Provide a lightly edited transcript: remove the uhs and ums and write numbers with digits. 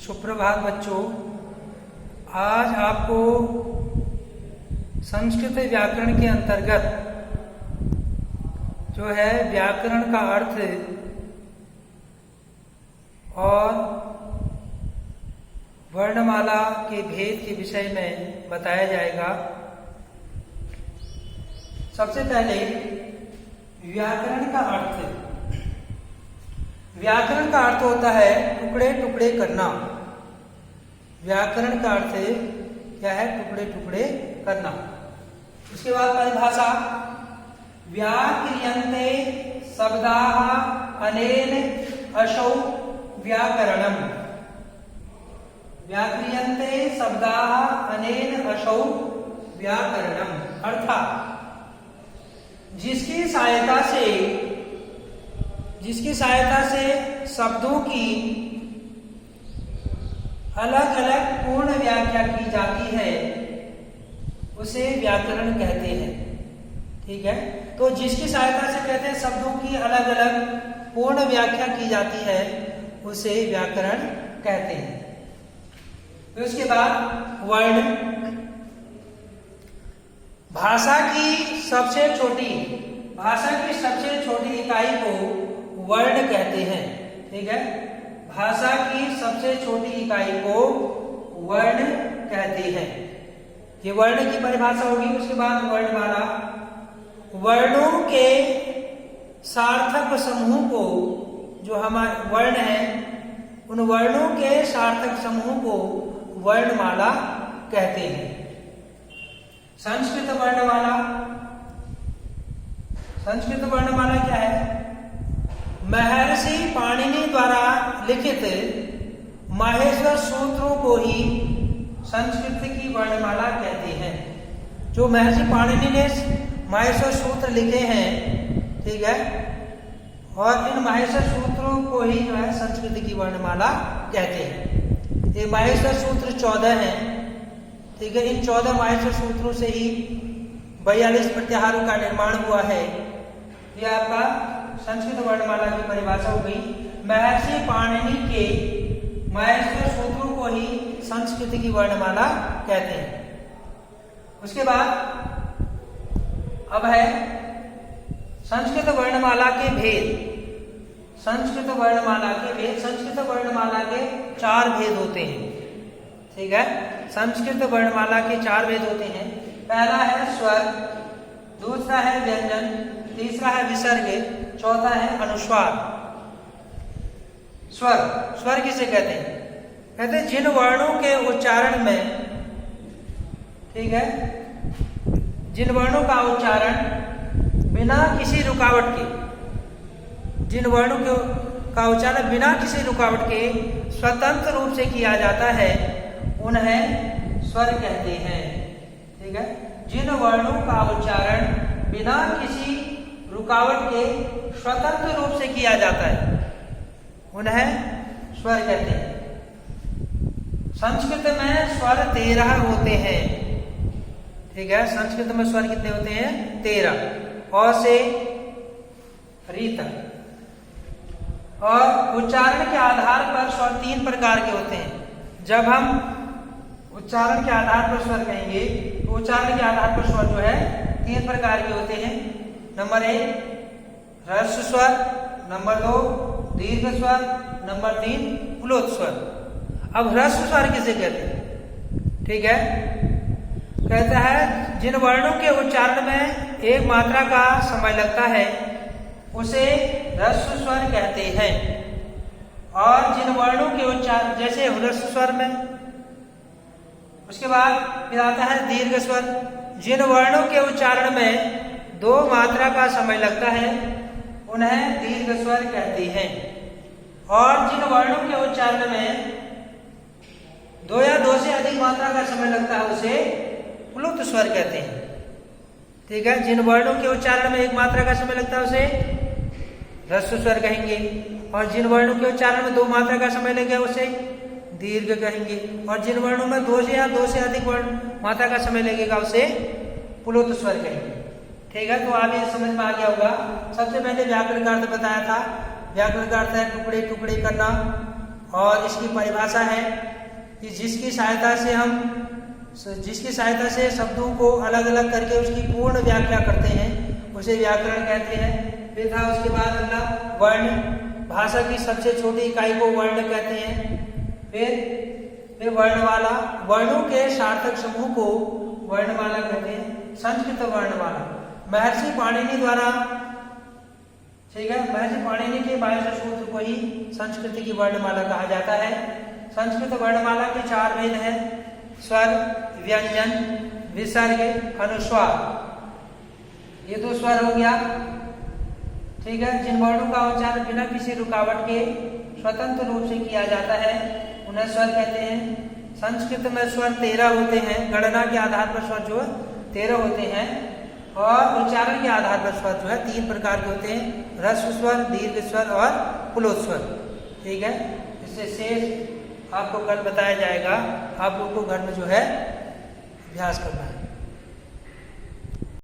सुप्रभात बच्चों। आज आपको संस्कृत व्याकरण के अंतर्गत जो है व्याकरण का अर्थ और वर्णमाला के भेद के विषय में बताया जाएगा। सबसे पहले व्याकरण का अर्थ। व्याकरण का अर्थ होता है टुकड़े टुकड़े करना। व्याकरण का अर्थ क्या है? टुकड़े टुकड़े करना। उसके बाद परिभाषा, व्याक्रियन्ते शब्दाः अनेन अशौ व्याकरणम्। व्याक्रियन्ते शब्दाः अनेन अशौ व्याकरणम्, अर्थात जिसकी सहायता से शब्दों की अलग अलग पूर्ण व्याख्या की जाती है उसे व्याकरण कहते हैं। ठीक है, तो जिसकी सहायता से कहते हैं शब्दों की अलग अलग पूर्ण व्याख्या की जाती है उसे व्याकरण कहते हैं। फिर उसके बाद वर्ण। भाषा की सबसे छोटी इकाई को वर्ण कहते हैं। ठीक है, भाषा की सबसे छोटी इकाई को वर्ण कहते हैं। ये वर्ण की परिभाषा होगी। उसके बाद वर्णमाला। वर्णों के सार्थक समूह को, जो हमारे वर्ण है, उन वर्णों के सार्थक समूह को वर्णमाला कहते हैं। संस्कृत वर्णमाला। संस्कृत वर्णमाला क्या है? महर्षि पाणिनि द्वारा लिखित माहेश्वर सूत्रों को ही संस्कृत की वर्णमाला कहते हैं। जो महर्षि पाणिनि ने माहेश्वर सूत्र लिखे हैं, ठीक है, और इन माहेश्वर सूत्रों को ही जो है संस्कृत की वर्णमाला कहते हैं। ये माहेश्वर सूत्र 14 हैं। ठीक है, इन 14 माहेश्वर सूत्रों से ही 42 प्रत्याहारों का निर्माण हुआ है। ये आपका संस्कृत वर्णमाला की परिभाषा हो गई। महर्षि पाणिनि के माहेश्वर सूत्रों को ही संस्कृत की वर्णमाला कहते हैं। उसके बाद अब है संस्कृत वर्णमाला के भेद। संस्कृत वर्णमाला के भेद। संस्कृत वर्णमाला के 4 भेद होते हैं। ठीक है, संस्कृत वर्णमाला के 4 भेद होते हैं। पहला है स्वर, दूसरा है व्यंजन, तीसरा है विसर्ग, चौथा है अनुस्वार। स्वर किसे कहते हैं? कहते हैं जिन वर्णों के उच्चारण में, ठीक है, जिन वर्णों का उच्चारण बिना किसी रुकावट के, जिन वर्णों का उच्चारण बिना किसी रुकावट के स्वतंत्र रूप से किया जाता है उन्हें स्वर कहते हैं। ठीक है, जिन वर्णों का उच्चारण बिना किसी रुकावट के स्वतंत्र रूप से किया जाता है उन्हें स्वर कहते हैं। संस्कृत में स्वर 13 होते हैं। ठीक है, संस्कृत में स्वर कितने होते हैं? 13। अ से री तक। और उच्चारण के आधार पर स्वर 3 प्रकार के होते हैं। जब हम उच्चारण के आधार पर स्वर कहेंगे तो उच्चारण के आधार पर स्वर जो है 3 प्रकार के होते हैं। नंबर 1 ह्रस्व स्वर, नंबर 2 दीर्घ स्वर, नंबर 3 प्लोत स्वर। अब ह्रस्व स्वर किसे कहते हैं? ठीक है, कहता है जिन वर्णों के उच्चारण में एक मात्रा का समय लगता है उसे ह्रस्व स्वर कहते हैं। और जिन वर्णों के उच्चारण, जैसे ह्रस्व स्वर में, उसके बाद फिर आता है दीर्घ स्वर। जिन वर्णों के उच्चारण में 2 मात्रा का समय लगता है उन्हें दीर्घ स्वर कहते हैं। और जिन वर्णों के उच्चारण में 2 या 2 से अधिक मात्रा का समय लगता है उसे प्लुत स्वर कहते हैं। ठीक है, जिन वर्णों के उच्चारण में 1 मात्रा का समय लगता है उसे ह्रस्व स्वर कहेंगे। और जिन वर्णों के उच्चारण में 2 मात्रा का समय लगेगा उसे दीर्घ कहेंगे। और जिन वर्णों में 2 या 2 से अधिक मात्रा का समय लगेगा उसे प्लुत स्वर कहेंगे। ठीक है, तो आप ये समझ में आ गया होगा। सबसे पहले व्याकरण का अर्थ बताया था। व्याकरण का अर्थ है टुकड़े टुकड़े करना। और इसकी परिभाषा है कि जिसकी सहायता से शब्दों को अलग अलग करके उसकी पूर्ण व्याख्या करते हैं उसे व्याकरण कहते हैं। फिर था उसके बाद अगला वर्ण, भाषा की सबसे छोटी इकाई को वर्ण कहते हैं। फिर वर्णमाला, वर्णों के सार्थक समूह को वर्णमाला कहते हैं। संस्कृत वर्णमाला महर्षि पाणिनि द्वारा, ठीक है, महर्षि पाणिनि के 22 सूत्र को ही संस्कृत की वर्णमाला कहा जाता है। संस्कृत वर्णमाला के 4 भेद हैं, स्वर, व्यंजन, विसर्ग, अनुस्वार। ये तो स्वर हो गया, ठीक है, जिन वर्णों का उच्चारण बिना किसी रुकावट के स्वतंत्र रूप से किया जाता है उन्हें स्वर कहते हैं। संस्कृत में स्वर 13 होते हैं, गणना के आधार पर स्वर जो है 13 होते हैं और उच्चारण के आधार पर स्वर जो है 3 प्रकार के होते हैं, ह्रस्व स्वर, दीर्घ स्वर और पुलोथ स्वर, ठीक है। इससे शेष आपको कल बताया जाएगा, आप लोग को घर में जो है अभ्यास करना है।